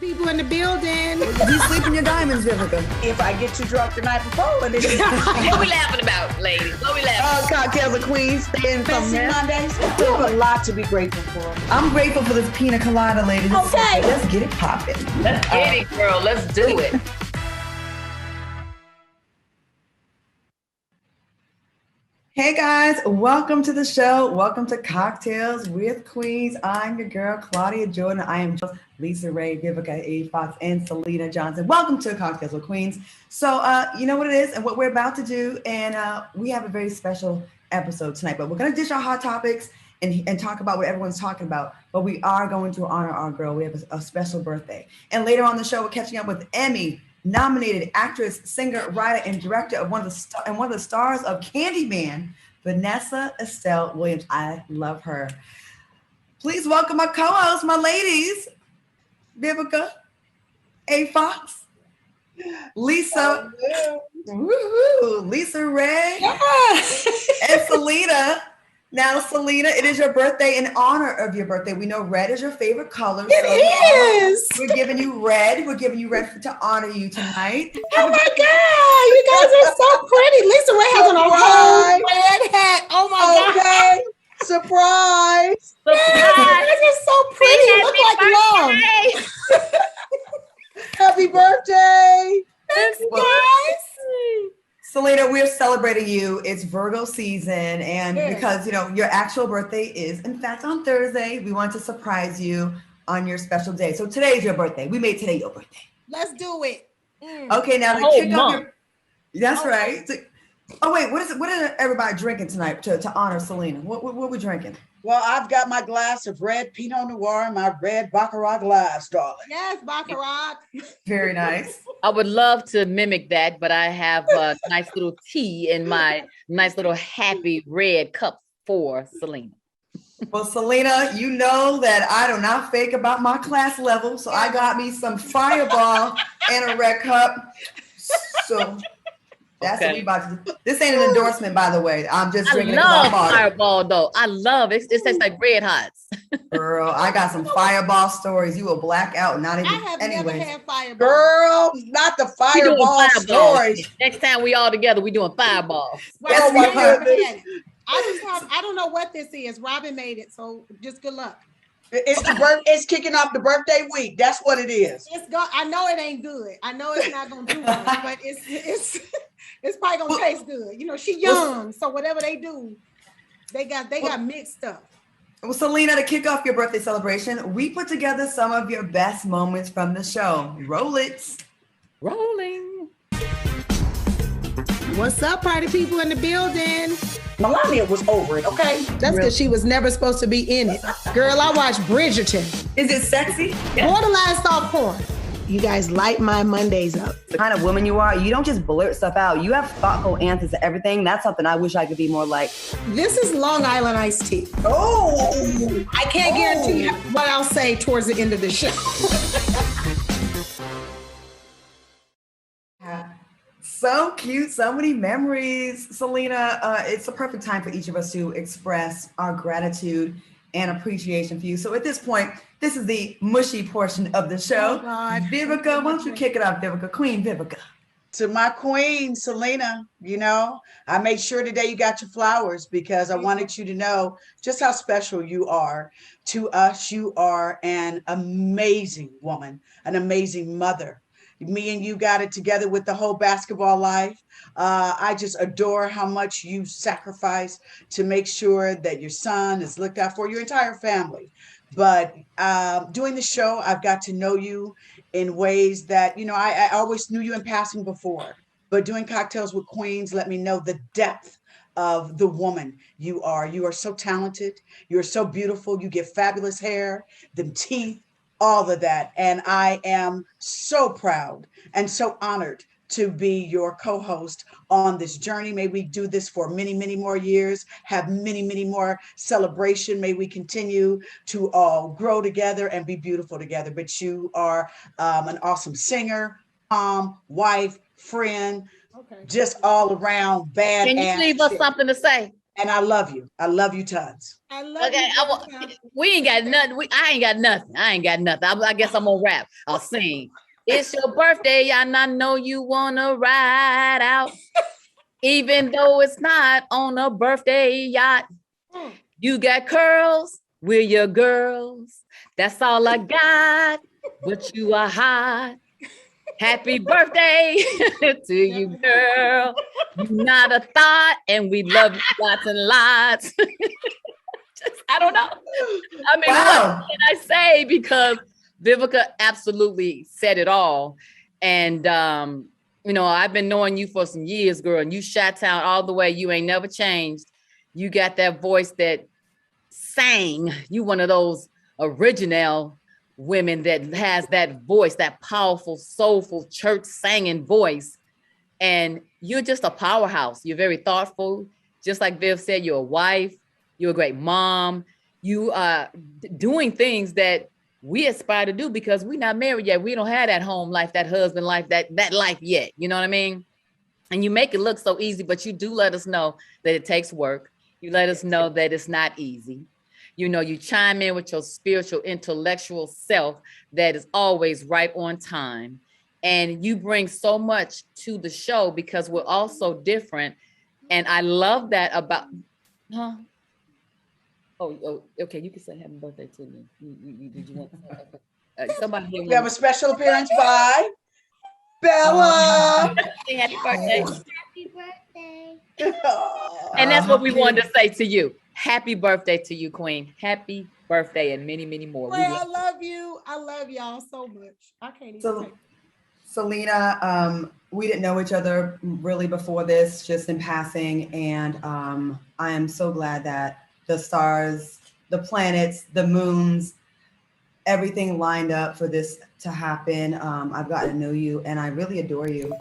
People in the building. You sleep in your diamonds, Vivica. If I get too drunk the night before, and then What we laughing about, ladies? What we laughing? Cocktails of Queens, staying from Mondays. We have a lot to be grateful for. I'm grateful for this pina colada, ladies. Okay. Let's get it popping. Let's get it, girl. Let's do it. Hey guys, welcome to the show. Welcome to Cocktails with Queens. I'm your girl, Claudia Jordan. I am Lisa Ray, Vivica A. Fox, and Selena Johnson. Welcome to Cocktails with Queens. So, you know what it is and what we're about to do. And we have a very special episode tonight, but we're going to dish our hot topics and talk about what everyone's talking about. But we are going to honor our girl. We have a special birthday. And later on the show, we're catching up with Emmy-nominated actress, singer, writer, and director of one of the stars of Candyman, Vanessa Estelle Williams. I love her. Please welcome my co-hosts, my ladies, Vivica A. Fox, Lisa, Lisa Ray, and Selena. Now, Selena, it is your birthday. In honor of your birthday, we know red is your favorite color. It is. We're giving you red. We're giving you red to honor you tonight. Oh my God, you guys are so pretty. Lisa Ray has on a whole red hat. Oh my God. Surprise. You guys are so pretty. You look like love. Happy birthday. Thanks, guys. Selena, we're celebrating you. It's Virgo season, and because your actual birthday is in fact on Thursday, we want to surprise you on your special day. So today's your birthday. We made today your birthday. Let's do it. Okay, now to kick off that's right. Oh wait, what is everybody drinking tonight to honor Selena? What we drinking? Well, I've got my glass of red Pinot Noir in my red Baccarat glass, darling. Yes, Baccarat. Very nice. I would love to mimic that, but I have a nice little tea in my nice little happy red cup for Selena. Well, Selena, you know that I do not fake about my class level, so I got me some Fireball and a red cup. So that's what we about to do. This ain't an endorsement, by the way. I'm just drinking. I love Fireball, though. I love it. It tastes like Red Hots. Girl, I got some Fireball stories. You will black out. Not even. I have never had Fireball. Girl, not the Fireball stories. Next time we all together, we doing Fireball. Well, I don't know what this is. Robin made it, so just good luck. It's kicking off the birthday week. That's what it is. I know it ain't good. I know it's not gonna do good, but it's probably gonna taste good. She young, so whatever they do, they got mixed up. Well, Selena, to kick off your birthday celebration, we put together some of your best moments from the show. Roll it. Rolling. What's up, party people in the building? Melania was over it, okay? That's because she was never supposed to be in it. Girl, I watched Bridgerton. Is it sexy? Borderline soft porn. You guys light my Mondays up. The kind of woman you are, you don't just blurt stuff out. You have thoughtful answers to everything. That's something I wish I could be more like. This is Long Island iced tea. Oh! I can't guarantee what I'll say towards the end of the show. So cute, so many memories. Selena, it's the perfect time for each of us to express our gratitude and appreciation for you. So at this point, this is the mushy portion of the show. Oh God. Vivica, why don't you kick it off, Vivica? Queen Vivica. To my queen, Selena, I made sure today you got your flowers because I wanted you to know just how special you are to us. You are an amazing woman, an amazing mother. Me and you got it together with the whole basketball life. I just adore how much you sacrifice to make sure that your son is looked out for, your entire family. But doing the show, I've got to know you in ways that, I always knew you in passing before. But doing Cocktails with Queens let me know the depth of the woman you are. You are so talented. You're so beautiful. You get fabulous hair, them teeth, all of that. And I am so proud and so honored to be your co-host on this journey. May we do this for many, many more years, have many, many more celebration. May we continue to all grow together and be beautiful together. But you are an awesome singer, wife, friend, just all around bad. Can you leave us something to say? And I love you. I love you tons. I love Okay, you. we ain't got nothing. I ain't got nothing. I ain't got nothing. I guess I'm gonna rap. I'll sing. It's your birthday, and I know you wanna ride out, even though it's not on a birthday yacht. Mm. You got curls, we're your girls. That's all I got. But you are hot. Happy birthday to you, girl. You're not a thought, and we love you lots and lots. I don't know. I mean, Wow. what can I say? Because Vivica absolutely said it all. And, you know, I've been knowing you for some years, girl, and you Chi-Town all the way. You ain't never changed. You got that voice that sang. You one of those original women that has that voice, that powerful, soulful, church singing voice. And you're just a powerhouse. You're very thoughtful. Just like Viv said, you're a wife. You're a great mom. You are doing things that we aspire to do because we're not married yet. We don't have that home life, that husband life, that life yet. You know what I mean? And you make it look so easy, but you do let us know that it takes work. You let us know that it's not easy. You know, you chime in with your spiritual, intellectual self that is always right on time. And you bring so much to the show because we're all so different. And I love that about, huh? Oh, okay. You can say happy birthday to me. Did you want to somebody here? We have a special appearance by Bella. Happy birthday. Happy birthday. And that's what we wanted to say to you. Happy birthday to you, Queen. Happy birthday and many, many more. Well, I love you. I love y'all so much. I can't even So, say. Selena, we didn't know each other really before this, just in passing. And I am so glad that the stars, the planets, the moons, everything lined up for this to happen. I've gotten to know you and I really adore you.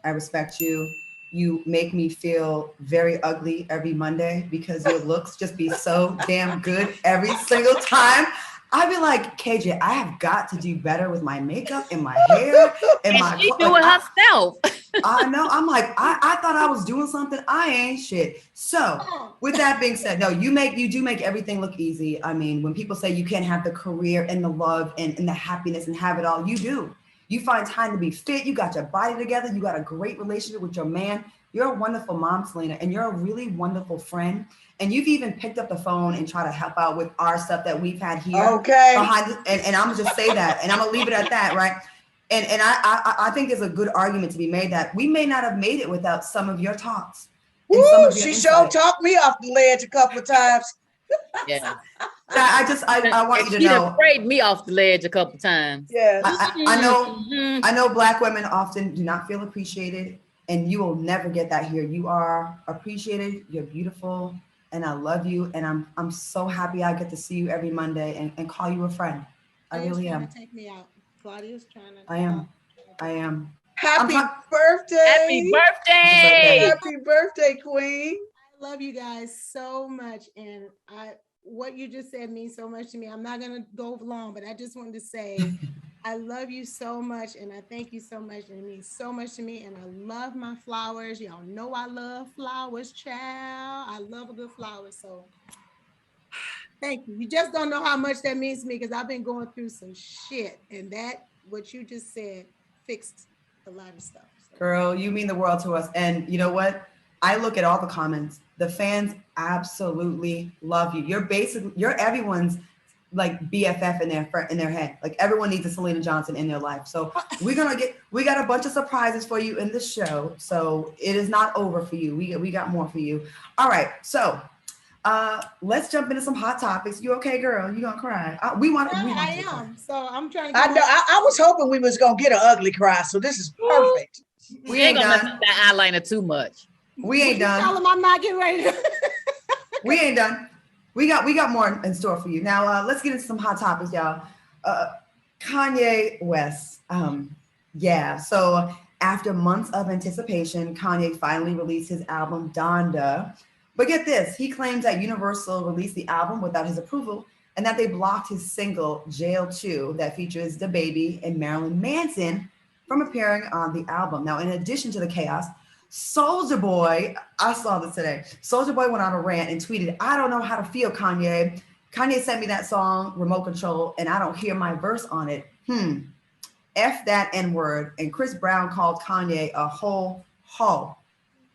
I respect you. You make me feel very ugly every Monday because your looks just be so damn good every single time. I'd be like, KJ, I have got to do better with my makeup and my hair and my she doing herself. I know. I'm like, I thought I was doing something. I ain't shit. So with that being said, no, you do make everything look easy. I mean, when people say you can't have the career and the love and the happiness and have it all, you do. You find time to be fit. You got your body together. You got a great relationship with your man. You're a wonderful mom, Selena, and you're a really wonderful friend. And you've even picked up the phone and try to help out with our stuff that we've had here. Okay. And I'm gonna just say that, and I'm gonna leave it at that, right? And I think there's a good argument to be made that we may not have made it without some of your talks. And some Woo, of your she insight. sure talked me off the ledge a couple of times. Yeah. I want you to She done know. sprayed me off the ledge a couple times. Yes. I know Black women often do not feel appreciated, and you will never get that here. You are appreciated. You're beautiful, and I love you. And I'm so happy I get to see you every Monday and call you a friend. I Claudia's really trying am. to take me out. Claudia's trying to. I am. Happy I'm birthday. Happy birthday. Happy birthday, Queen. I love you guys so much, and what you just said means so much to me. I'm not gonna go long, but I just wanted to say I love you so much, and I thank you so much, and it means so much to me. And I love my flowers. Y'all know I love flowers, child. I love a good flower. So thank you. You just don't know how much that means to me because I've been going through some shit, and that what you just said fixed a lot of stuff. So. Girl, you mean the world to us. And you know what? I look at all the comments. The fans absolutely love you. You're everyone's like BFF in their head. Like everyone needs a Selena Johnson in their life. So we got a bunch of surprises for you in the show. So it is not over for you. We got more for you. All right. So let's jump into some hot topics. You okay, girl? You gonna cry? I am. So I'm trying to. I know. I was hoping we was gonna get an ugly cry, so this is perfect. We ain't ain't gonna mess done. up that eyeliner too much. We ain't Tell done. them I'm not getting ready to. We ain't done. We got more in store for you. Now let's get into some hot topics, y'all. Kanye West. So after months of anticipation, Kanye finally released his album Donda. But get this, he claims that Universal released the album without his approval and that they blocked his single Jail 2 that features DaBaby and Marilyn Manson from appearing on the album. Now, in addition to the chaos, Soulja Boy, I saw this today. Soulja Boy went on a rant and tweeted, "I don't know how to feel, Kanye. Kanye sent me that song, Remote Control, and I don't hear my verse on it. F that N-word." And Chris Brown called Kanye a whole hoe.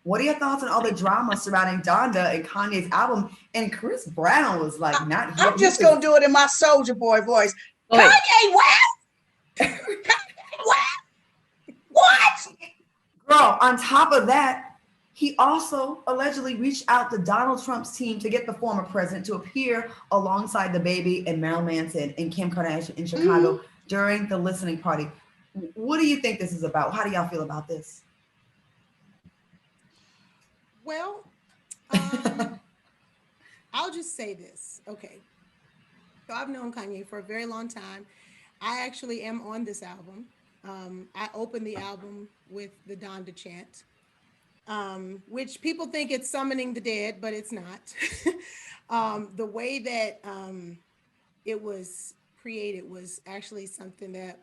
What are your thoughts on all the drama surrounding Donda and Kanye's album? And Chris Brown was like, not here. I'm just gonna do it in my Soulja Boy voice. Go ahead. Kanye West. Kanye West. What? Girl, on top of that, he also allegedly reached out to Donald Trump's team to get the former president to appear alongside the baby and Marilyn Manson and Kim Kardashian in Chicago during the listening party. What do you think this is about? How do y'all feel about this? Well, I'll just say this. Okay. So I've known Kanye for a very long time. I actually am on this album. I opened the album with the Donda chant, which people think it's summoning the dead, but it's not. The way that it was created was actually something that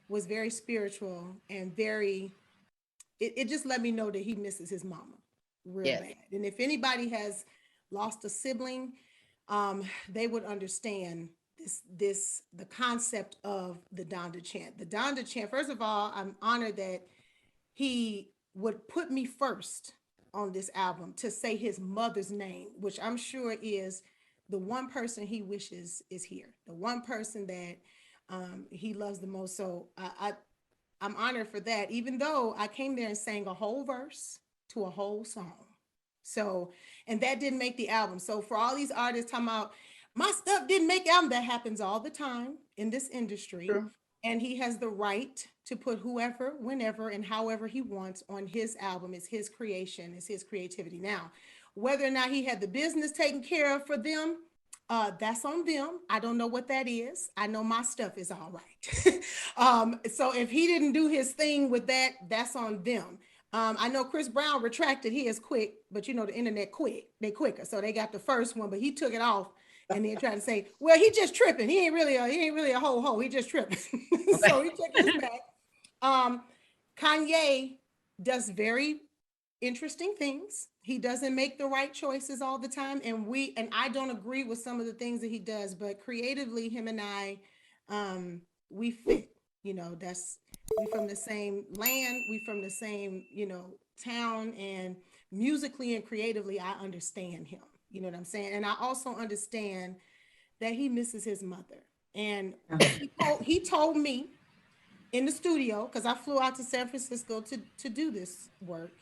was very spiritual and very, it just let me know that he misses his mama real Yes. bad. And if anybody has lost a sibling, they would understand the concept of the Donda chant. The Donda chant, first of all, I'm honored that he would put me first on this album to say his mother's name, which I'm sure is the one person he wishes is here, the one person that he loves the most. So I'm honored for that, even though I came there and sang a whole verse to a whole song. So, and that didn't make the album. So for all these artists talking about my stuff didn't make album, that happens all the time in this industry. True. And he has the right to put whoever, whenever, and however he wants on his album. It's his creation, it's his creativity. Now, whether or not he had the business taken care of for them, that's on them. I don't know what that is. I know my stuff is all right. So if he didn't do his thing with that, that's on them. I know Chris Brown retracted his quick, but you know, the internet they quicker. So they got the first one, but he took it off and then tried to say, well, he just tripping. He ain't really a ho. He just tripping. So he took his back. Kanye does very interesting things. He doesn't make the right choices all the time. And I don't agree with some of the things that he does, but creatively, him and I, we fit, you know, we from the same land, we from the same, you know, town, and musically and creatively, I understand him. You know what I'm saying? And I also understand that he misses his mother. And he told me in the studio, because I flew out to San Francisco to do this work.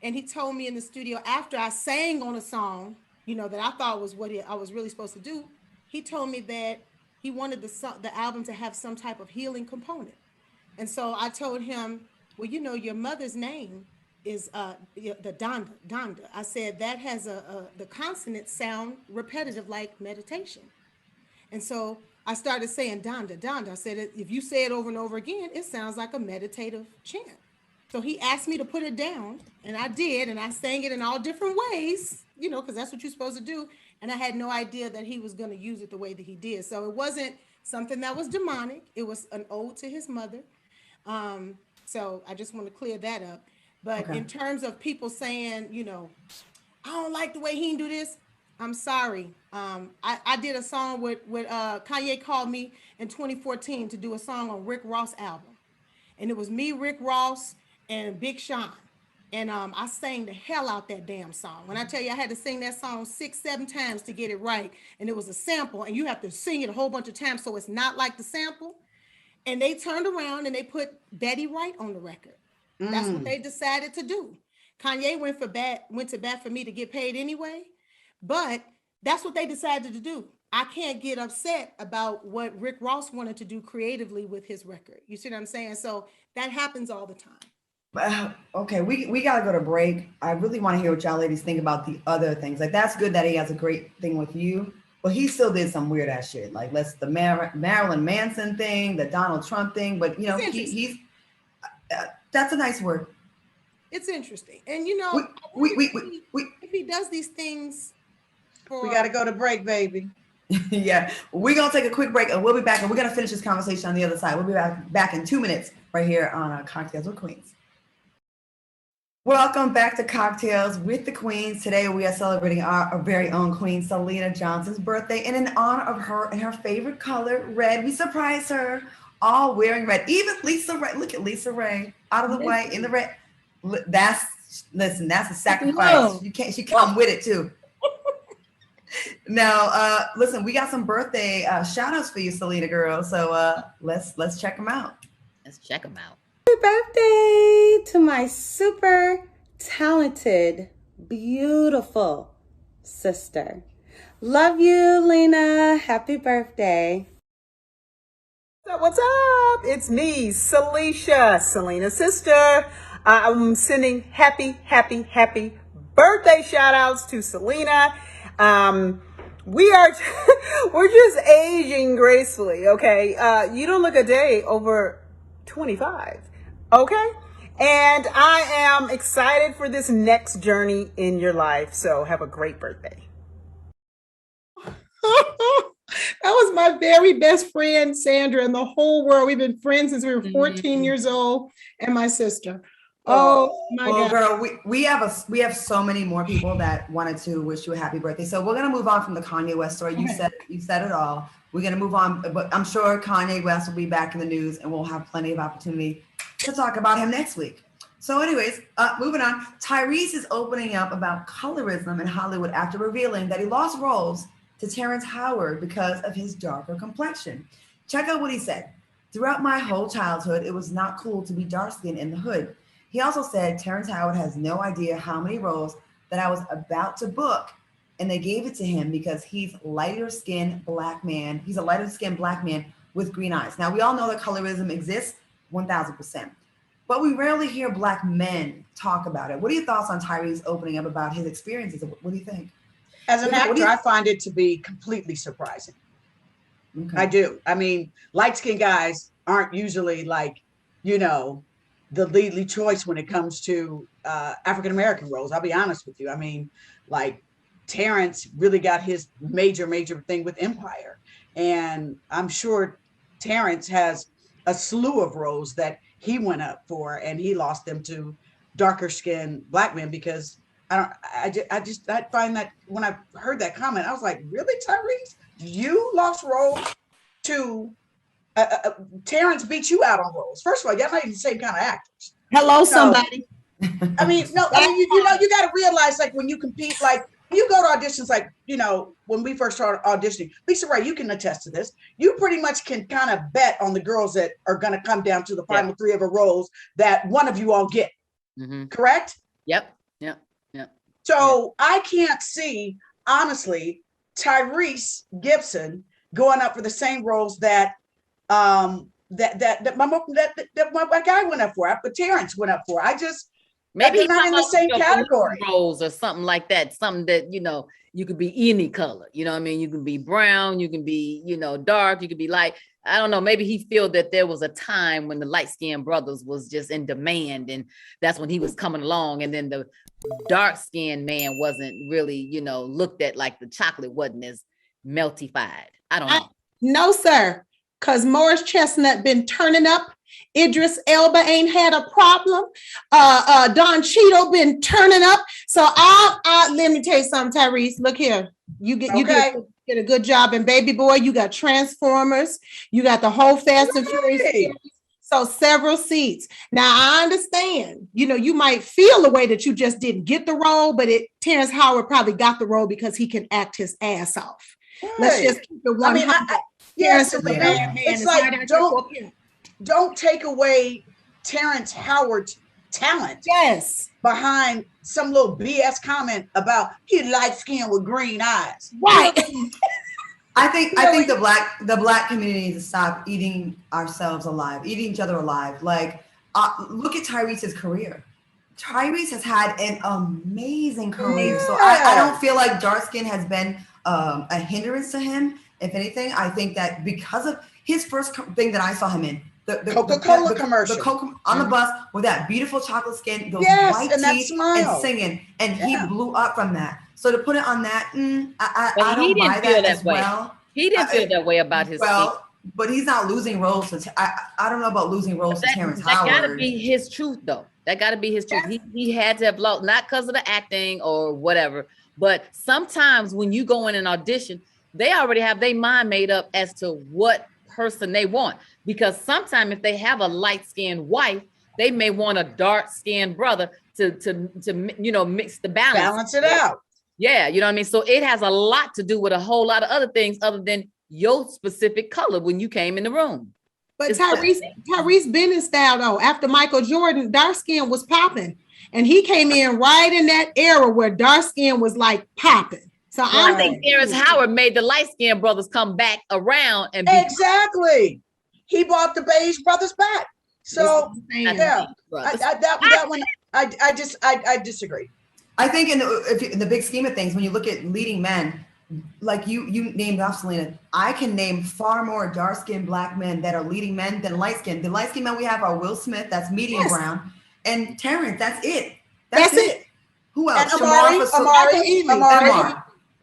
And he told me in the studio after I sang on a song, you know, that I thought was what I was really supposed to do. He told me that he wanted the album to have some type of healing component. And so I told him, well, you know, your mother's name is the Donda. I said that has the consonants sound repetitive like meditation. And so I started saying Donda. I said, if you say it over and over again, it sounds like a meditative chant. So he asked me to put it down, and I did, and I sang it in all different ways, you know, because that's what you're supposed to do. And I had no idea that he was going to use it the way that he did. So it wasn't something that was demonic. It was an ode to his mother. So I just want to clear that up. But in terms of people saying, you know, I don't like the way he do this, I'm sorry. I did a song with Kanye called me in 2014 to do a song on Rick Ross album. And it was me, Rick Ross, and Big Sean. And I sang the hell out that damn song. When I tell you I had to sing that song 6-7 times to get it right. And it was a sample, and you have to sing it a whole bunch of times so it's not like the sample. And they turned around and they put Betty Wright on the record. That's what they decided to do. Kanye went to bat for me to get paid anyway, but that's what they decided to do. I can't get upset about what Rick Ross wanted to do creatively with his record. You see what I'm saying? So that happens all the time. Okay, we gotta go to break. I really want to hear what y'all ladies think about the other things. Like, that's good that he has a great thing with you, but he still did some weird ass shit. Like, the Marilyn Manson thing, the Donald Trump thing. But you know, he's that's a nice word. It's interesting, and you know, if he does these things, We got to go to break, baby. Yeah, we're gonna take a quick break, and we'll be back, and we're gonna finish this conversation on the other side. We'll be back in 2 minutes right here on Cocktails with Queens. Welcome back to Cocktails with the Queens. Today we are celebrating our very own Queen Selena Johnson's birthday, and in honor of her and her favorite color, red, we surprised her all wearing red. Even Lisa Ray, look at Lisa Ray out of the way in the red. That's a sacrifice. You can't. She come with it too. Now, listen, we got some birthday shout outs for you, Selena girl. So let's check them out. Let's check them out. Happy birthday to my super talented, beautiful sister. Love you, Lena. Happy birthday. What's up? It's me, Celicia, Selena's sister. I'm sending happy birthday shout outs to Selena. We're just aging gracefully, okay? You don't look a day over 25. Okay. And I am excited for this next journey in your life. So have a great birthday. That was my very best friend, Sandra, in the whole world. We've been friends since we were 14 years old, and my sister. Oh my God. Girl, we have so many more people that wanted to wish you a happy birthday. So we're gonna move on from the Kanye West story. You said it all. We're gonna move on, but I'm sure Kanye West will be back in the news, and we'll have plenty of opportunity to talk about him next week. So anyways, moving on. Tyrese is opening up about colorism in Hollywood after revealing that he lost roles to Terrence Howard because of his darker complexion. Check out what he said. Throughout my whole childhood, it was not cool to be dark-skinned in the hood. He also said Terrence Howard has no idea how many roles that I was about to book, and they gave it to him because he's a lighter-skinned black man with green eyes. Now, we all know that colorism exists, 1,000%. But we rarely hear black men talk about it. What are your thoughts on Tyrese opening up about his experiences? What do you think? As an actor, I find it to be completely surprising. Okay. I do. I mean, light-skinned guys aren't usually the lead choice when it comes to African-American roles. I'll be honest with you. I mean, Terrence really got his major thing with Empire. And I'm sure Terrence has a slew of roles that he went up for, and he lost them to darker skinned black men because I find that when I heard that comment, I was like, really, Tyrese? You lost roles to Terrence beat you out on roles. First of all, y'all not even the same kind of actors. Hello, somebody. I mean, you got to realize, when you compete, you go to auditions, when we first started auditioning, Lisa Ray, you can attest to this. You pretty much can kind of bet on the girls that are going to come down to the final three of the roles that one of you all get. Mm-hmm. Correct? Yep. So I can't see, honestly, Tyrese Gibson going up for the same roles that my guy went up for, but Terrence went up for. Maybe they're not in the same category. Roles or something like that. Something that, you could be any color. You know what I mean? You can be brown, you can be, dark, you could be light. I don't know. Maybe he feel that there was a time when the light-skinned brothers was just in demand, and that's when he was coming along. And then the dark-skinned man wasn't really, looked at like the chocolate wasn't as meltified. I don't know. No, sir. Because Morris Chestnut been turning up. Idris Elba ain't had a problem. Don Cheadle been turning up. So let me tell you something, Tyrese. Look here. You did a good job in Baby Boy. You got Transformers. You got the whole Fast and Furious series. So several seats. Now I understand, you might feel the way that you just didn't get the role, but Terrence Howard probably got the role because he can act his ass off. Right. Let's just keep it 100. Yes, it's like don't take away Terrence Howard's talent. Yes, behind some little BS comment about he light skinned with green eyes. Right. I think the black community needs to stop eating ourselves alive, eating each other alive. Look at Tyrese's career. Tyrese has had an amazing career, so I don't feel like dark skin has been a hindrance to him. If anything, I think that because of his first thing that I saw him in, the Coca-Cola commercial, the Coke on the bus with that beautiful chocolate skin, those white teeth, and singing, and he blew up from that. So to put it on that, I don't buy that as well. He didn't feel that way about his but he's not losing roles to. I don't know about losing roles to Terrence That gotta Howard. be his truth, though. That gotta be his truth. He had to have lost, not because of the acting or whatever, but sometimes when you go in an audition, they already have their mind made up as to what person they want. Because sometimes if they have a light-skinned wife, they may want a dark-skinned brother to you know, mix the Balance it out. Yeah, you know what I mean? So it has a lot to do with a whole lot of other things other than your specific color when you came in the room. But Tyrese Bennett style though, after Michael Jordan, dark skin was popping. And he came in right in that era where dark skin was like popping. So I think Terrence Howard made the light-skinned brothers come back around and be exactly. He brought the beige brothers back. So yeah, that one I disagree. I think in the big scheme of things, when you look at leading men, like you named off Selena, I can name far more dark-skinned Black men that are leading men than light-skinned. The light-skinned men we have are Will Smith, that's medium brown, and Terrence, that's it. That's it. Who else? And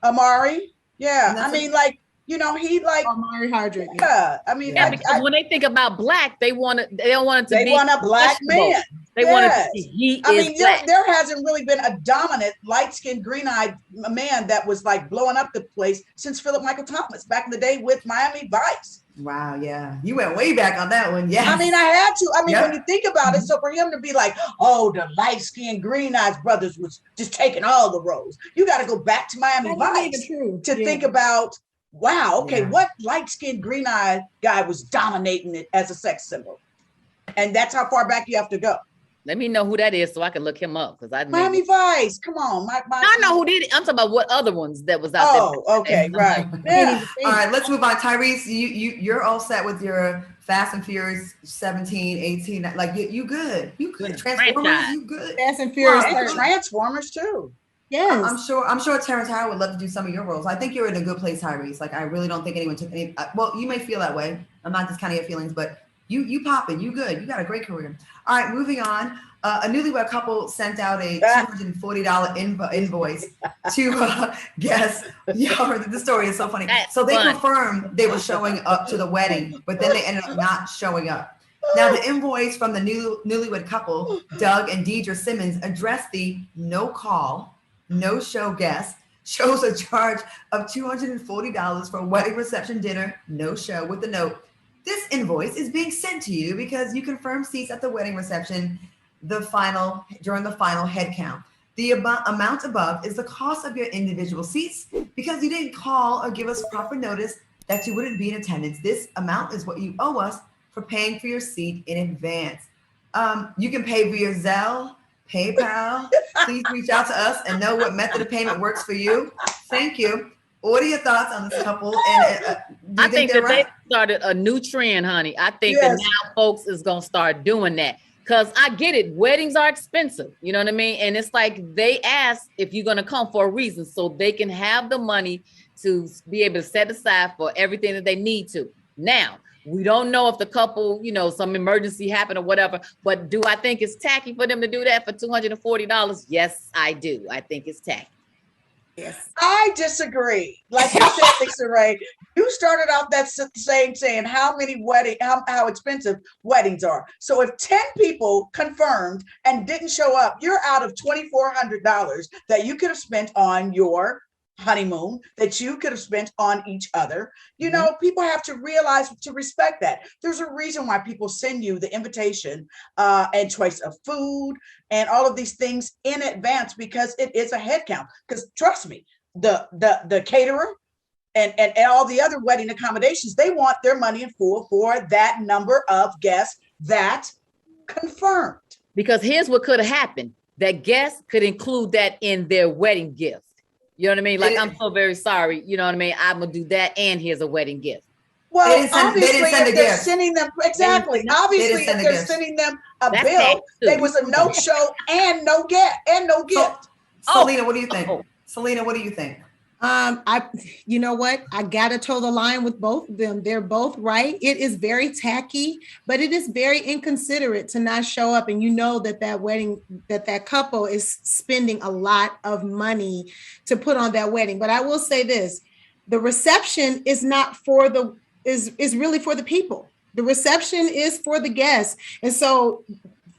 Amari. Yeah, I mean, like, you know, he like Amari Hardrick. Yeah, I mean, yeah, because when they think about Black, they don't want it to be. They want a Black man. They want it to be. I mean, there hasn't really been a dominant light-skinned, green-eyed man that was like blowing up the place since Philip Michael Thomas back in the day with Miami Vice. Wow, yeah, you went way back on that one. Yeah, I mean, I had to. I mean, when you think about it, so for him to be like, "Oh, the light-skinned, green-eyed brothers was just taking all the roles," you got to go back to Miami Vice to think about. Wow, okay, what light-skinned, green-eyed guy was dominating it as a sex symbol? And that's how far back you have to go. Let me know who that is so I can look him up, because Miami Vice. Come on, I know who did it. I'm talking about what other ones that was out there. Oh, okay, right. Yeah. All right, let's move on. Tyrese, you're all set with your Fast and Furious 17, 18. Like you good. You good. Transformers, you good. Fast and Furious. And Transformers too. Yes. I'm sure Terrence Howard would love to do some of your roles. I think you're in a good place, Tyrese. Like, I really don't think anyone took any. Well, you may feel that way. I'm not discounting your feelings, but you popping, you good. You got a great career. All right, moving on. A newlywed couple sent out a $240 invoice to guests. Yeah, the story is so funny. So they confirmed they were showing up to the wedding, but then they ended up not showing up. Now, the invoice from the newlywed couple, Doug and Deidre Simmons, addressed the no-call, no-show guest, shows a charge of $240 for wedding reception dinner, no show, with the note, "This invoice is being sent to you because you confirmed seats at the wedding reception during the final head count. The amount above is the cost of your individual seats because you didn't call or give us proper notice that you wouldn't be in attendance. This amount is what you owe us for paying for your seat in advance. You can pay via Zelle, PayPal. Please reach out to us and know what method of payment works for you. Thank you." What are your thoughts on this couple? And I think that they started a new trend, honey. I think that now folks is gonna start doing that. Because I get it, weddings are expensive, you know what I mean? And it's like they ask if you're gonna come for a reason so they can have the money to be able to set aside for everything that they need to. Now, we don't know if the couple, you know, some emergency happened or whatever, but do I think it's tacky for them to do that for $240? Yes, I do. I think it's tacky. Yes. I disagree. Like you said, Lisa Ray, you started out that saying how expensive weddings are. So if 10 people confirmed and didn't show up, you're out of $2,400 that you could have spent on your honeymoon, that you could have spent on each other. You know, people have to realize to respect that. There's a reason why people send you the invitation and choice of food and all of these things in advance, because it is a head count. Because trust me, the caterer and all the other wedding accommodations, they want their money in full for that number of guests that confirmed. Because here's what could have happened. That guest could include that in their wedding gift. You know what I mean? Like, I'm so very sorry. You know what I mean? I'm going to do that. And here's a wedding gift. Well, obviously, if they're sending them, exactly. Obviously, if they're sending them a bill, there was a no show and no gift. Selena, what do you think? Selena, what do you think? You know what? I gotta toe the line with both of them. They're both right. It is very tacky, but it is very inconsiderate to not show up. And you know that couple is spending a lot of money to put on that wedding. But I will say this: the reception is not for the is really for the people. The reception is for the guests. And so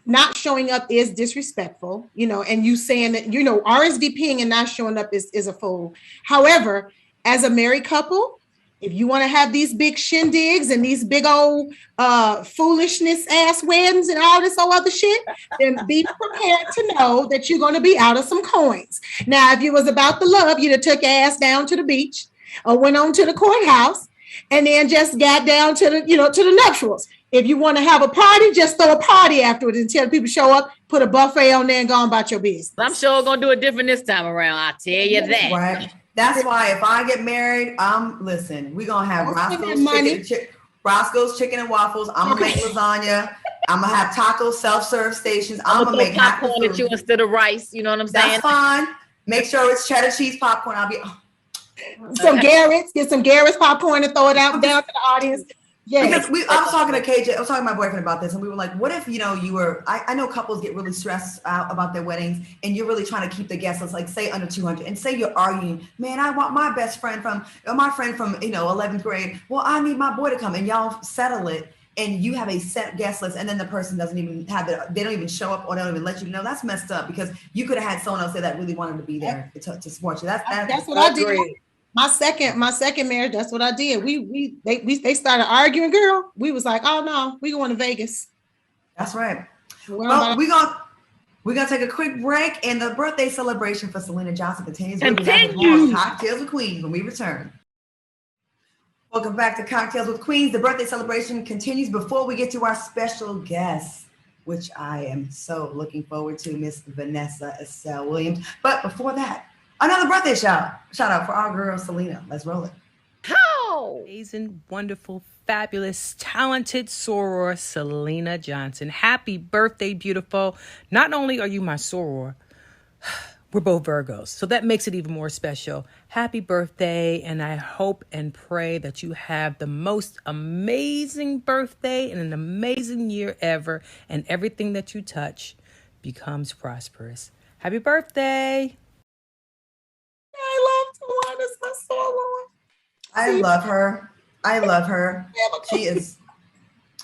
not showing up is disrespectful, and you saying that, RSVPing and not showing up is a fool. However, as a married couple, if you want to have these big shindigs and these big old foolishness ass weddings and all this old other shit, then be prepared to know that you're going to be out of some coins. Now, if you was about the love, you'd have took your ass down to the beach or went on to the courthouse and then just got down to the, to the nuptials. If you want to have a party, just throw a party afterwards until the people show up, put a buffet on there and go on about your business. I'm sure going to do it different this time around. I tell you that. Right. That's why if I get married, listen, we're going to have Roscoe's chicken and waffles. I'm going to make lasagna. I'm going to have taco self-serve stations. I'm going to make popcorn at you instead of rice. You know what I'm saying? That's fine. Make sure it's cheddar cheese popcorn. I'll be... Some Garrett's, get some Garrett's popcorn and throw it out down to the audience. Yes. Because I was talking to KJ, I was talking to my boyfriend about this, and we were like, what if, you were, I know couples get really stressed out about their weddings, and you're really trying to keep the guest list, like say under 200, and say you're arguing, man, I want my best friend from, or my friend from, 11th grade. Well, I need my boy to come, and y'all settle it, and you have a set guest list, and then the person doesn't even have it, they don't even show up, or they don't even let you know. That's messed up, because you could have had someone else there that really wanted to be there to support you. That's what I did. My second marriage, that's what I did. They started arguing, girl. We was like, oh no, we going to Vegas. That's right. Well, we're gonna take a quick break, and the birthday celebration for Syleena Johnson continues. Cocktails with Queens when we return. Welcome back to Cocktails with Queens. The birthday celebration continues. Before we get to our special guest, which I am so looking forward to, Miss Vanessa Estelle Williams. But before that, another birthday shout out for our girl Syleena. Let's roll it. How amazing, wonderful, fabulous, talented soror Syleena Johnson. Happy birthday, beautiful. Not only are you my soror, we're both Virgos, so that makes it even more special. Happy birthday, and I hope and pray that you have the most amazing birthday and an amazing year ever, and everything that you touch becomes prosperous. Happy birthday. I love Tawana's my soror. I love her.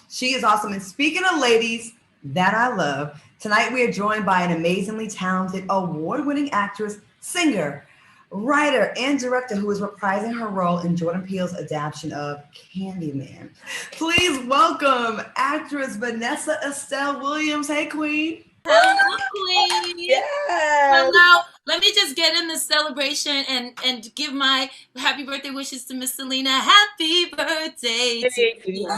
She is awesome. And speaking of ladies that I love, tonight we are joined by an amazingly talented, award-winning actress, singer, writer, and director who is reprising her role in Jordan Peele's adaptation of Candyman. Please welcome actress Vanessa Estelle Williams. Hey, Queen. Hello, Queen. Yes. Hello. Let me just get in the celebration and give my happy birthday wishes to Miss Syleena. Happy birthday to you.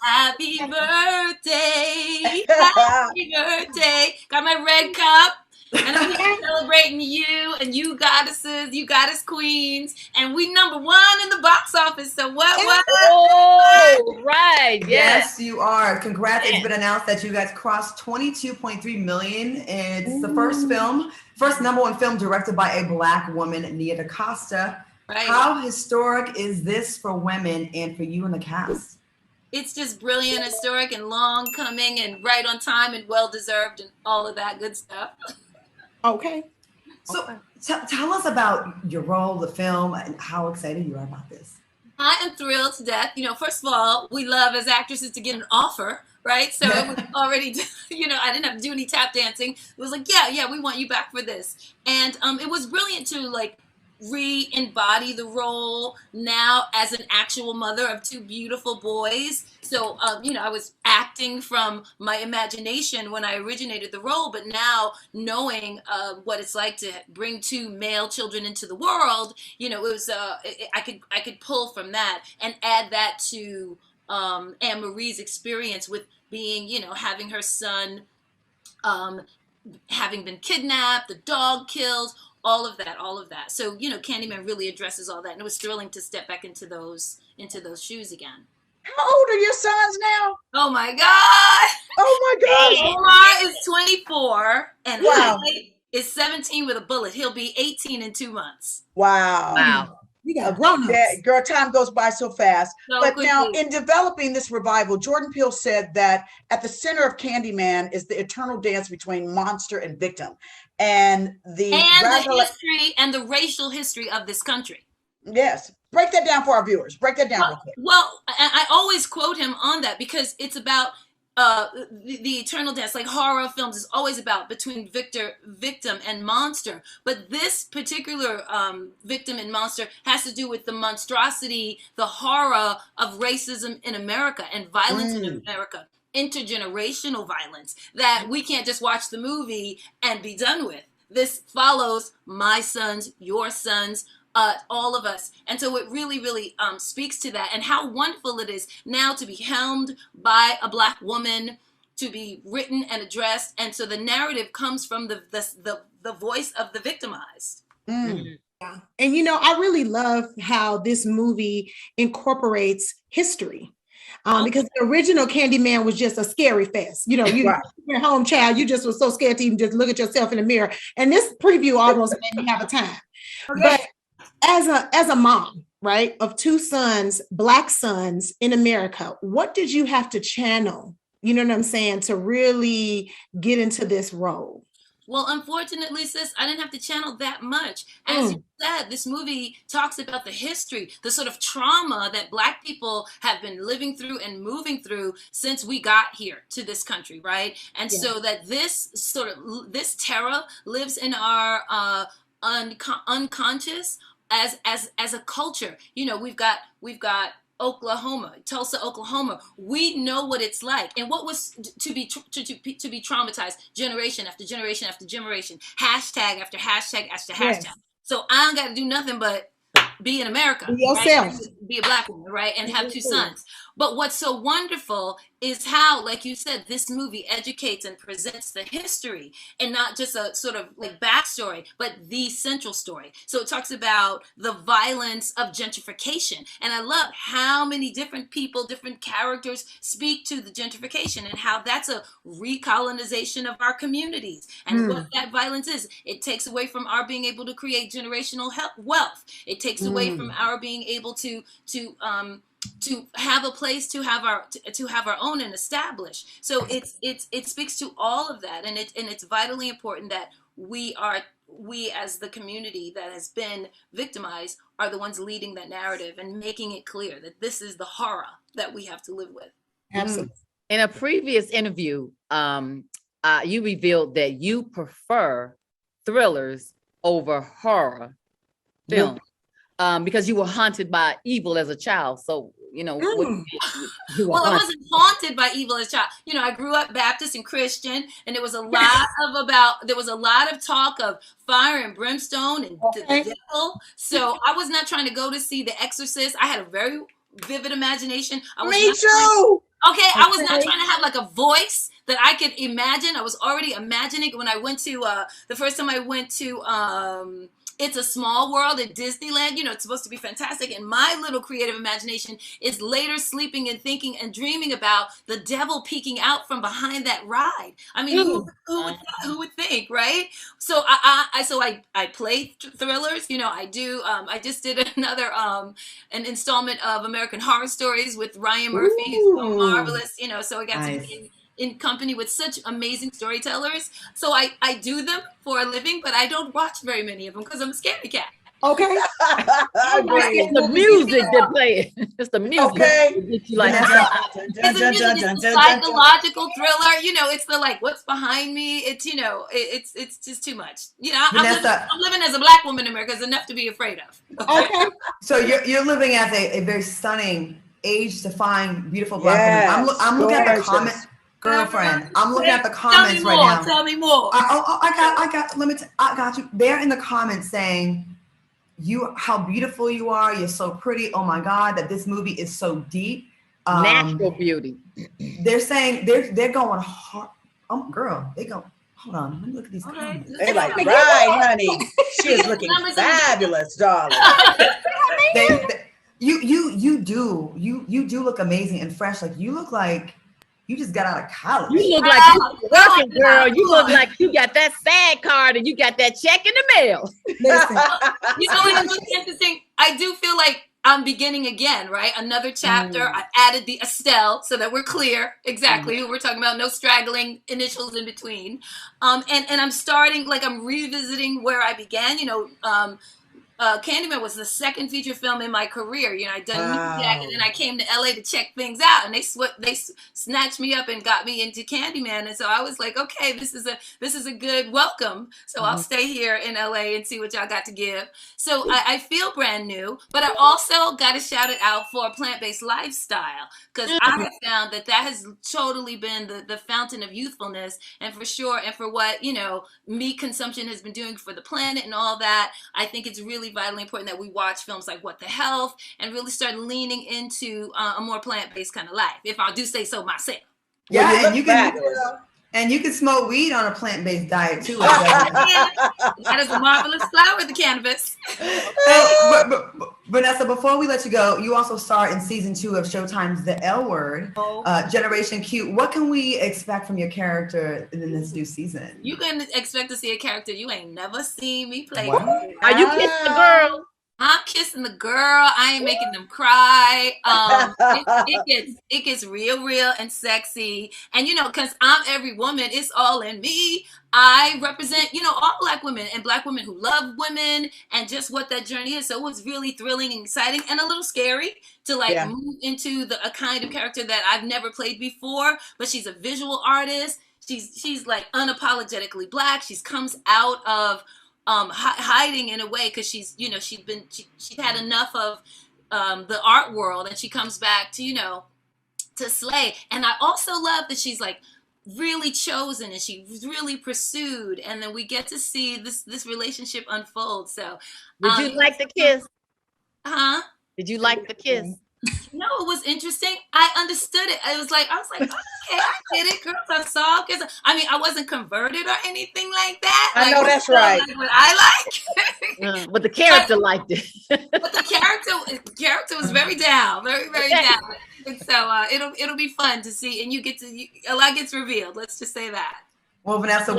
Happy birthday. Happy birthday. Got my red cup. And I'm here celebrating you and you goddesses, you goddess queens, and we #1 in the box office. So what? Oh, right. Yes, you are. Congrats. It's been announced that you guys crossed 22.3 million. It's the first #1 film directed by a Black woman, Nia DaCosta. Right. How historic is this for women and for you and the cast? It's just brilliant, historic, and long coming, and right on time, and well deserved, and all of that good stuff. Okay. So tell us about your role, the film, and how excited you are about this. I am thrilled to death. First of all, we love as actresses to get an offer, right? So it was already, I didn't have to do any tap dancing. It was like, yeah, we want you back for this. And it was brilliant to re-embody the role now as an actual mother of 2 beautiful boys. So, I was acting from my imagination when I originated the role, but now knowing what it's like to bring 2 male children into the world, it was I could pull from that and add that to Anne Marie's experience with being, having her son having been kidnapped, the dog killed, all of that. So, Candyman really addresses all that. And it was thrilling to step back into those shoes again. How old are your sons now? Oh my God. Oh my gosh. Omar is 24 and wow. Hyde is 17 with a bullet. He'll be 18 in 2 months. Wow. You got grown ups. Girl, time goes by so fast. So but quickly. Now, in developing this revival, Jordan Peele said that at the center of Candyman is the eternal dance between monster and victim, and the history and the racial history of this country. Yes, break that down for our viewers. Break that down real quick. Well, I always quote him on that because it's about the eternal dance. Like horror films is always about between victim and monster, but this particular victim and monster has to do with the monstrosity, the horror of racism in America and violence in America, intergenerational violence that we can't just watch the movie and be done with. This follows my sons, your sons, all of us. And so it really, really speaks to that and how wonderful it is now to be helmed by a Black woman, to be written and addressed. And so the narrative comes from the voice of the victimized. Yeah. And you know, I really love how this movie incorporates history. Because the original Candyman was just a scary fest. You know, you're a home child, you just was so scared to even just look at yourself in the mirror. And this preview almost made me have a time. But as a mom, right, of two sons, Black sons in America, what did you have to channel, you know what I'm saying, to really get into this role? Well, unfortunately, sis, I didn't have to channel that much. As you said, this movie talks about the history, the sort of trauma that Black people have been living through and moving through since we got here to this country, right? And so that this terror lives in our unconscious as a culture. You know, we've got Oklahoma, Tulsa, Oklahoma. We know what it's like and what was to be traumatized generation after generation after generation, hashtag after hashtag after hashtag. So I don't got to do nothing but be in America, be yourself, right? Be a Black woman, right? And have two sons. But what's so wonderful is how, like you said, this movie educates and presents the history and not just a sort of like backstory, but the central story. So it talks about the violence of gentrification. And I love how many different people, different characters speak to the gentrification and how that's a recolonization of our communities. And what that violence is, it takes away from our being able to create generational wealth. It takes away from our being able to have a place to have our own and establish. So it speaks to all of that, and it's vitally important that we as the community that has been victimized are the ones leading that narrative and making it clear that this is the horror that we have to live with. Absolutely. In a previous interview, you revealed that you prefer thrillers over horror films. Because you were haunted by evil as a child. So, you know, well, I wasn't haunted by evil as a child. You know, I grew up Baptist and Christian, and there was a lot of talk of fire and brimstone and the devil. So I was not trying to go to see The Exorcist. I had a very vivid imagination. Me too. I was not trying to have like a voice that I could imagine. I was already imagining when I went to the first time I went to It's a Small World at Disneyland. You know, it's supposed to be fantastic. And my little creative imagination is later sleeping and thinking and dreaming about the devil peeking out from behind that ride. I mean, who would think, right? So I play thrillers. You know, I do. I just did another an installment of American Horror Stories with Ryan Murphy, who's so marvelous. You know, so I got to be in company with such amazing storytellers. So I do them for a living, but I don't watch very many of them because I'm a scaredy cat. Okay. It's the music that play. It's the music. Okay. It's a psychological thriller. You know, it's the like, what's behind me? It's, you know, it's just too much. You know, I'm living as a Black woman in America is enough to be afraid of. Okay. So you're living as a very stunning, age-defying, beautiful Black woman. I'm looking at the comment. Girlfriend, I'm looking at the comments right now. Tell me more. I got you. They're in the comments saying, how beautiful you are. You're so pretty. Oh my God, that this movie is so deep. Natural beauty. They're saying they're going hard. Oh, girl, they go. Hold on, let me look at these comments. They're like, right, honey, she is looking fabulous, darling. You do look amazing and fresh. Like you look like you just got out of college. You look like you're working, girl. You look like you got that SAG card and you got that check in the mail. Listen. You know what's really interesting? I do feel like I'm beginning again, right? Another chapter. I added the Estelle so that we're clear exactly who we're talking about. No straggling initials in between. And I'm starting, like I'm revisiting where I began, you know, Candyman was the second feature film in my career. You know, I'd done Meat Jacket, and Wow. I came to LA to check things out, and they snatched me up and got me into Candyman, and so I was like, okay, this is a good welcome. So I'll stay here in LA and see what y'all got to give. So I feel brand new, but I also got to shout it out for a plant-based lifestyle, because I have found that has totally been the fountain of youthfulness, and for sure, and for what, you know, meat consumption has been doing for the planet and all that. I think it's really vitally important that we watch films like What the Health and really start leaning into a more plant-based kind of life, if I do say so myself. Well, Yeah, you and look you can fabulous. and you can smoke weed on a plant-based diet too. That is a marvelous flower, the cannabis. Hey, but Vanessa, before we let you go, you also star in season 2 of Showtime's The L Word, Generation Q. What can we expect from your character in this new season? You can expect to see a character you ain't never seen me play. What? Are you kissing the girl? I'm kissing the girl. I ain't making them cry. It gets real and sexy. And you know, because I'm every woman, it's all in me. I represent, you know, all Black women and Black women who love women and just what that journey is. So it was really thrilling and exciting and a little scary to move into a kind of character that I've never played before. But she's a visual artist. She's like unapologetically Black. She comes out of hiding in a way, because she's had enough of the art world, and she comes back to, you know, to slay. And I also love that she's like really chosen and she's really pursued, and then we get to see this relationship unfold. So Did you like the kiss? Did you like the kiss? No, it was interesting. I understood it. I was like, okay, I get it. Girls are soft. I mean, I wasn't converted or anything like that. I know that's right. Like what I like. But the character liked it. But the character was very down, very down. And so it'll be fun to see, and a lot gets revealed. Let's just say that. Well, Vanessa,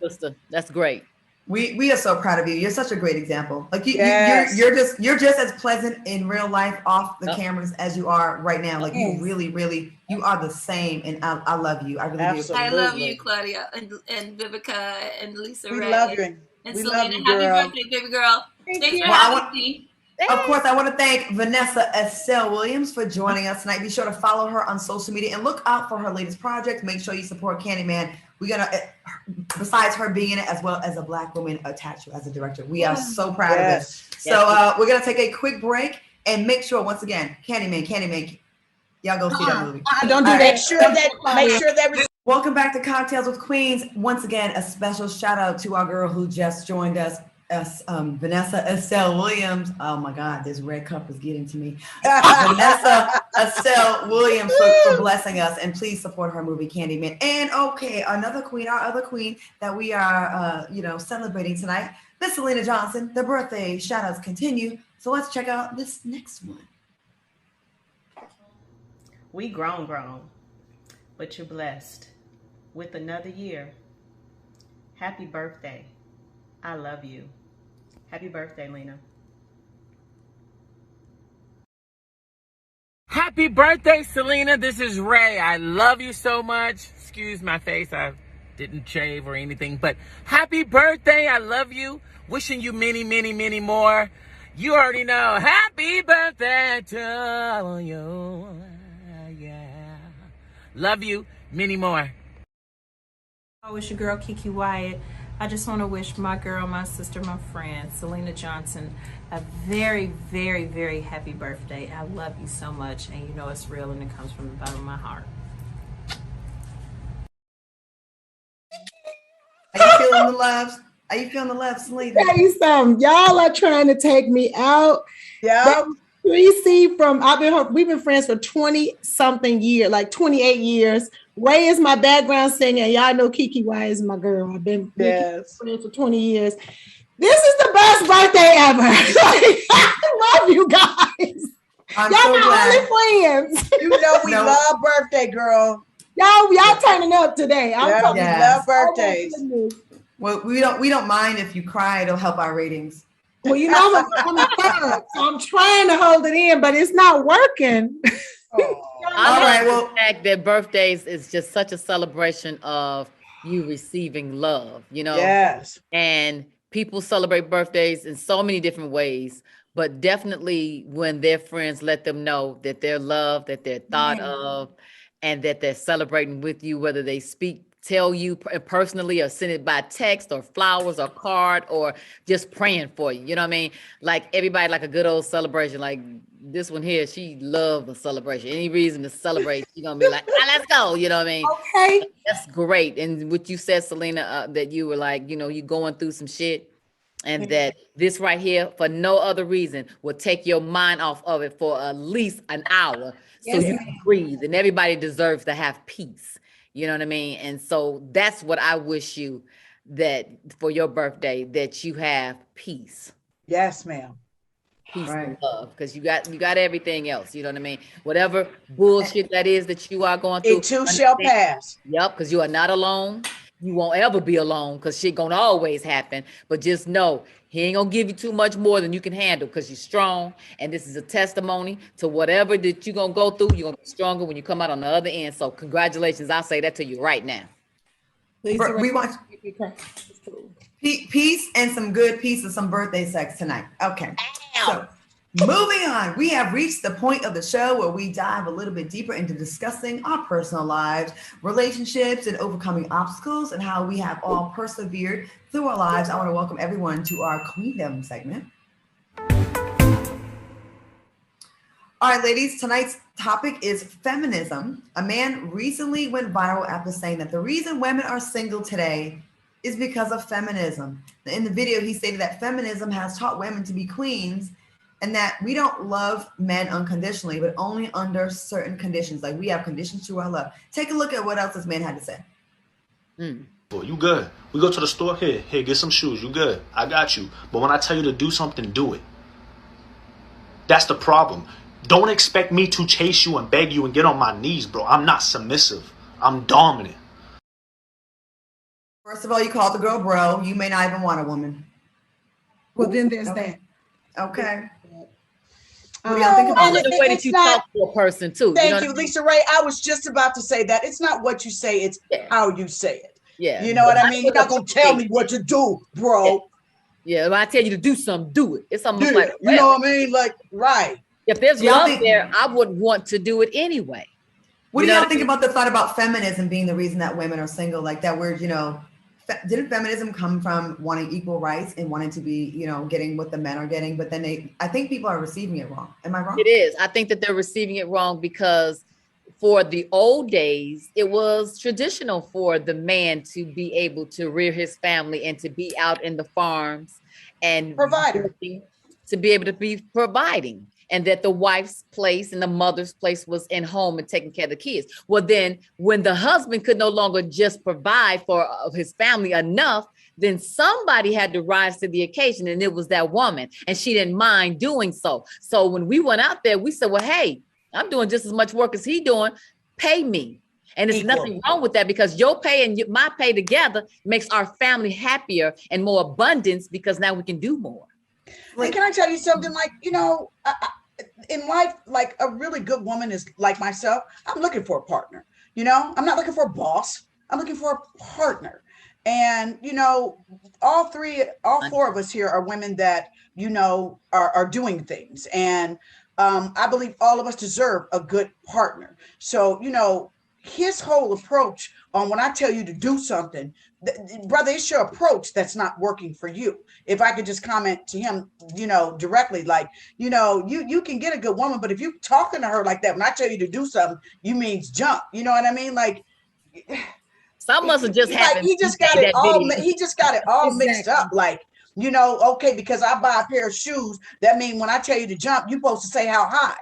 sister. That's great. We are so proud of you. You're such a great example. Like Yes. you're just as pleasant in real life off the cameras as you are right now. Like you really you are the same, and I love you. I really do. Absolutely. I love you, Claudia, and Vivica, and Lisa We Ray. love you. And We Selena. love you, Happy girl. birthday, baby girl. Thanks for Well, I having want- me. Of course, I want to thank Vanessa Estelle Williams for joining us tonight. Be sure to follow her on social media and look out for her latest project. Make sure you support Candyman. We're gonna, besides her being in it, as well as a Black woman attached to as a director. We are so proud of this. So we're gonna take a quick break and make sure, once again, Candyman, y'all go see that movie. Don't do All that. right. Make sure that Welcome back to Cocktails with Queens. Once again, a special shout out to our girl who just joined us, Vanessa Estelle Williams. Oh my God, this red cup is getting to me. Vanessa Estelle Williams for blessing us, and please support her movie Candyman. And okay, another queen, our other queen that we are, celebrating tonight, Miss Selena Johnson. The birthday shout outs continue. So let's check out this next one. We grown, but you're blessed with another year. Happy birthday. I love you. Happy birthday, Lena. Happy birthday, Selena. This is Ray. I love you so much. Excuse my face. I didn't shave or anything, but happy birthday. I love you. Wishing you many, many, many more. You already know. Happy birthday to you. Yeah. Love you. Many more. I wish your girl Kiki Wyatt. I just want to wish my girl, my sister, my friend, Selena Johnson, a very, very, very happy birthday. I love you so much, and you know it's real, and it comes from the bottom of my heart. Are you feeling the love? Are you feeling the love, Selena? Tell you something. Y'all are trying to take me out. Yeah. We've been friends for 20 something years, like 28 years. Ray is my background singer, and y'all know Kiki Wyatt is my girl. I've been friends for 20 years. This is the best birthday ever. I love you guys. I'm y'all so my glad. only friends. You know we love birthday, girl. Y'all turning up today. We love birthdays. Well, we don't mind if you cry. It'll help our ratings. Well, you know I'm a fan, so I'm trying to hold it in, but it's not working. I love the fact that birthdays is just such a celebration of you receiving love, you know? Yes. And people celebrate birthdays in so many different ways, but definitely when their friends let them know that they're loved, that they're thought of, and that they're celebrating with you, whether they tell you personally or send it by text or flowers or card or just praying for you. You know what I mean? Like everybody, like a good old celebration, like this one here, she loved the celebration. Any reason to celebrate, she's gonna be like, let's go. You know what I mean? Okay. That's great. And what you said, Selena, that you were like, you know, you going through some shit, and that this right here, for no other reason, will take your mind off of it for at least an hour, so you can breathe. And everybody deserves to have peace. You know what I mean? And so that's what I wish you, that for your birthday, that you have peace. Yes, ma'am. Peace and love, because you got everything else. You know what I mean? Whatever bullshit that is that you are going through, it too shall pass. Yep, because you are not alone. You won't ever be alone, because shit gonna always happen. But just know he ain't gonna give you too much more than you can handle, because you're strong. And this is a testimony to whatever that you're gonna go through. You're gonna be stronger when you come out on the other end. So congratulations. I'll say that to you right now. We want peace and some good peace and some birthday sex tonight. Okay. So moving on, we have reached the point of the show where we dive a little bit deeper into discussing our personal lives, relationships, and overcoming obstacles, and how we have all persevered through our lives. I want to welcome everyone to our Queendom segment. All right, ladies, tonight's topic is feminism. A man recently went viral after saying that the reason women are single today is because of feminism. In the video, he stated that feminism has taught women to be queens, and that we don't love men unconditionally, but only under certain conditions. Like, we have conditions to our love. Take a look at what else this man had to say. You good. We go to the store. Here, get some shoes. You good. I got you. But when I tell you to do something, do it. That's the problem. Don't expect me to chase you and beg you and get on my knees, bro. I'm not submissive. I'm dominant. First of all, you called the girl bro. You may not even want a woman. Well, then there's that. Okay. What do y'all think about the way that you talk to a person too? Thank you, Lisa Ray. I was just about to say that. It's not what you say, it's how you say it. Yeah. You know what I mean? You're not gonna tell me what to do, bro. Yeah, when I tell you to do something, do it. It's almost like, you know what I mean? Like, right. If there's love there, I would want to do it anyway. What do y'all think about the thought about feminism being the reason that women are single? Like, that word, you know, didn't feminism come from wanting equal rights and wanting to be, you know, getting what the men are getting? But then I think people are receiving it wrong. Am I wrong? It is. I think that they're receiving it wrong because for the old days, it was traditional for the man to be able to rear his family and to be out in the farms and to be able to be providing. And that the wife's place and the mother's place was in home and taking care of the kids. Well, then when the husband could no longer just provide for his family enough, then somebody had to rise to the occasion, and it was that woman, and she didn't mind doing so. So when we went out there, we said, well, hey, I'm doing just as much work as he doing, pay me. And there's nothing wrong with that, because your pay and my pay together makes our family happier and more abundance, because now we can do more. And can I tell you something? Like, you know, in life, like a really good woman is like myself. I'm looking for a partner. You know, I'm not looking for a boss. I'm looking for a partner. And, you know, all four of us here are women that, you know, are doing things. And I believe all of us deserve a good partner. So, you know, his whole approach on when I tell you to do something, brother, it's your approach that's not working for you. If I could just comment to him, you know, directly, like, you know, you can get a good woman, but if you talking to her like that, when I tell you to do something, you means jump. You know what I mean? Like, some must have just happened. He just got it all. He just got it all mixed up. Like, you know, okay, because I buy a pair of shoes, that means when I tell you to jump, you're supposed to say how high.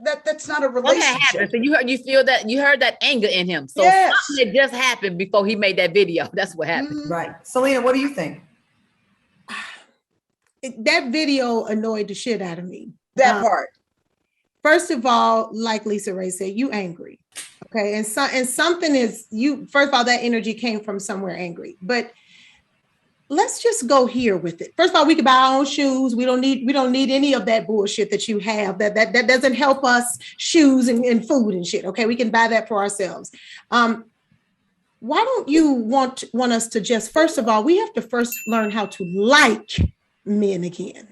That's not a relationship. So you feel that you heard that anger in him. So something had just happened before he made that video. That's what happened. Right. Selena, what do you think? That video annoyed the shit out of me. That part. First of all, like Lisa Ray said, you angry. Okay. And something is you, first of all, that energy came from somewhere angry. But let's just go here with it. First of all, we can buy our own shoes. We don't need any of that bullshit that you have. That doesn't help us, shoes and food and shit. Okay, we can buy that for ourselves. why don't you want us to just, first of all, we have to first learn how to like men again.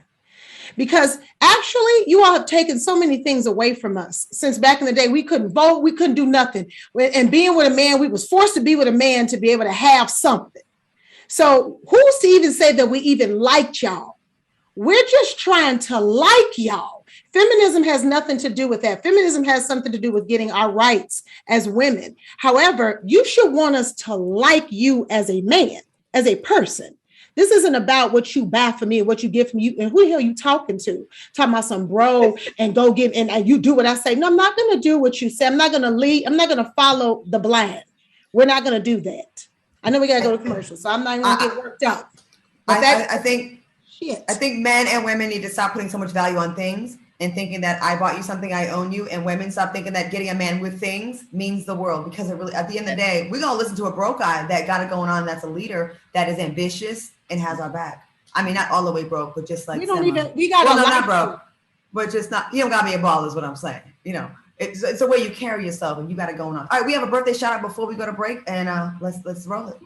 Because actually, you all have taken so many things away from us. Since back in the day, we couldn't vote, we couldn't do nothing. And being with a man, we was forced to be with a man to be able to have something. So who's to even say that we even liked y'all? We're just trying to like y'all. Feminism has nothing to do with that. Feminism has something to do with getting our rights as women. However, you should want us to like you as a man, as a person. This isn't about what you buy for me and what you get from you. And who the hell are you talking to? Talking about some bro and go give and you do what I say. No, I'm not going to do what you say. I'm not going to lead. I'm not going to follow the blind. We're not going to do that. I know we got to go to commercial, so I'm not even going to get worked up. But I think men and women need to stop putting so much value on things and thinking that I bought you something, I own you, and women stop thinking that getting a man with things means the world, because it really, at the end of the day, we're gonna listen to a broke guy that got it going on, that's a leader, that is ambitious and has our back. I mean, not all the way broke, but just like not broke, but just not, you don't gotta be a baller is what I'm saying. You know, it's the way you carry yourself and you got it going on. All right, we have a birthday shout out before we go to break, and let's roll it.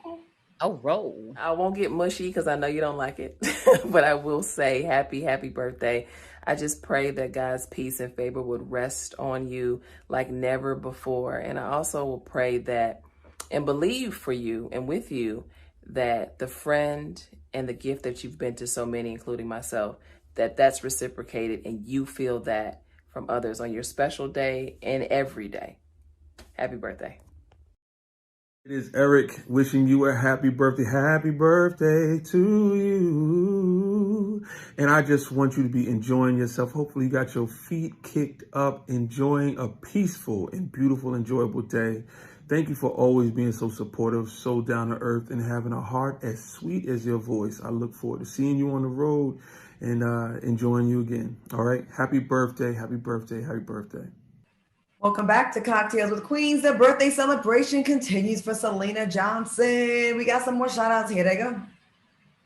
Oh, roll. I won't get mushy because I know you don't like it, but I will say happy birthday. I just pray that God's peace and favor would rest on you like never before. And I also will pray that and believe for you and with you that the friend and the gift that you've been to so many, including myself, that's reciprocated and you feel that from others on your special day and every day. Happy birthday. It is Eric wishing you a happy birthday. Happy birthday to you. And I just want you to be enjoying yourself. Hopefully you got your feet kicked up, enjoying a peaceful and beautiful, enjoyable day. Thank you for always being so supportive, so down to earth, and having a heart as sweet as your voice. I look forward to seeing you on the road and enjoying you again. All right. Happy birthday. Happy birthday. Happy birthday. Welcome back to Cocktails with Queens. The birthday celebration continues for Selena Johnson. We got some more shout outs here. There you go.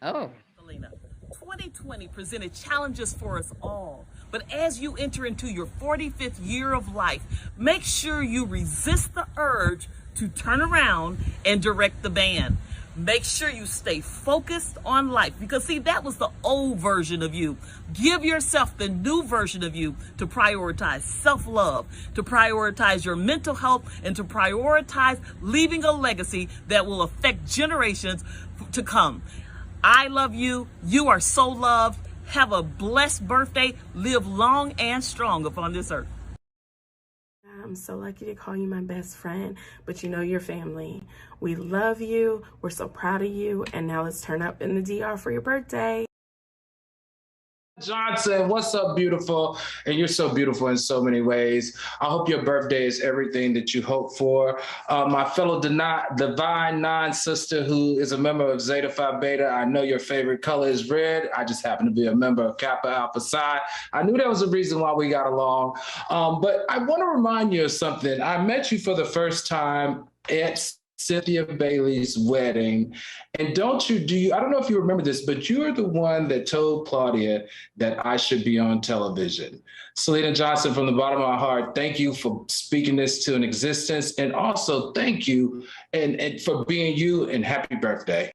Oh. Selena, 2020 presented challenges for us all. But as you enter into your 45th year of life, make sure you resist the urge to turn around and direct the band. Make sure you stay focused on life, because see, that was the old version of you. Give yourself the new version of you to prioritize self-love, to prioritize your mental health, and to prioritize leaving a legacy that will affect generations to come. I love you. You are so loved. Have a blessed birthday. Live long and strong upon this earth. I'm so lucky to call you my best friend, but you know your family. We love you. We're so proud of you. And now let's turn up in the DR for your birthday. Johnson, what's up, beautiful? And you're so beautiful in so many ways. I hope your birthday is everything that you hope for. My fellow Divine Nine sister, who is a member of Zeta Phi Beta, I know your favorite color is red. I just happen to be a member of Kappa Alpha Psi. I knew there was a reason why we got along. But I want to remind you of something. I met you for the first time at Cynthia Bailey's wedding. And I don't know if you remember this, but you're the one that told Claudia that I should be on television. Selena Johnson, from the bottom of my heart, thank you for speaking this to an existence. And also thank you and for being you, and happy birthday.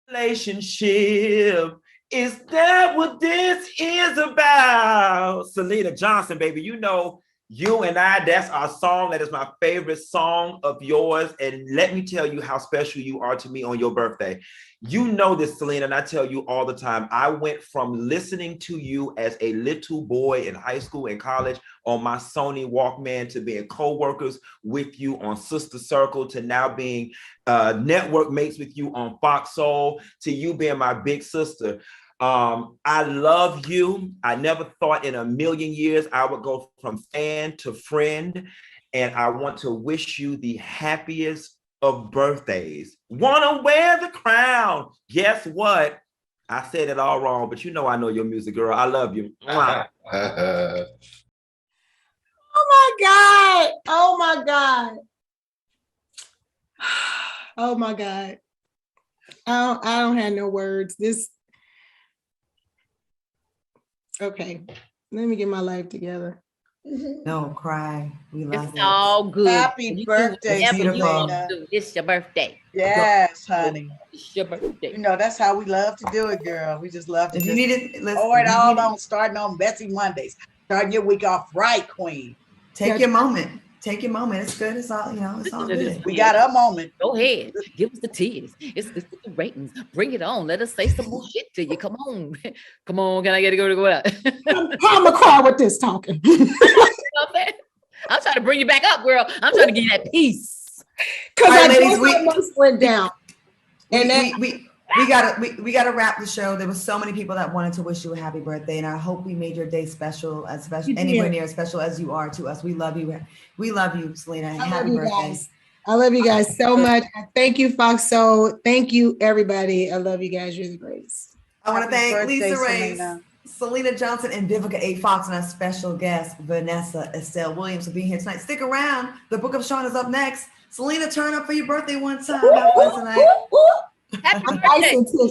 Relationship. Is that what this is about? Selena Johnson, baby, you know, you and I, that's our song. That is my favorite song of yours. And let me tell you how special you are to me on your birthday. You know this, Selena, and I tell you all the time, I went from listening to you as a little boy in high school and college on my Sony Walkman to being co-workers with you on Sister Circle, to now being network mates with you on Fox Soul, to you being my big sister. I love you. I never thought in a million years I would go from fan to friend, and I want to wish you the happiest of birthdays. Wanna wear the crown. Guess what? I said it all wrong, but you know I know your music, girl. I love you. Oh my God. Oh my God. Oh my God. I don't have no words. Okay, let me get my life together. No, cry. We love It's it. all good. Happy You do birthday, whatever you Beautiful. want to do. It's your birthday. Yes, honey. It's your birthday. You know, that's how we love to do it, girl. We just love to If you just need it, listen, pour it if you all need it- on, starting on Betsy Mondays. Starting your week off right, Queen. Take your moment. Take your moment. It's good. It's all, it's all good. We got a moment. Go ahead. Give us the tears. It's the ratings. Bring it on. Let us say some more shit to you. Come on. Come on. Can I get to go out? I'm gonna cry with this talking. I'm trying to bring you back up, girl. I'm trying to give you that peace. Because All right, I ladies, just almost went down. And we gotta wrap the show. There were so many people that wanted to wish you a happy birthday, and I hope we made your day special, as special, You anywhere did. near as special as you are to us. We love you. We love you, Selena. And I love happy you birthday. guys. I love you guys so much. Thank you, Fox. So thank you, everybody. I love you guys. You're the greatest. I want to Happy thank birthday, Lisa Ray, Selena. Selena Johnson, and Vivica A. Fox, and our special guest, Vanessa Estelle Williams, for being here tonight. Stick around. The Book of Sean is up next. Selena, turn up for your birthday one time. Have fun tonight. Happy I'm birthday. icing too.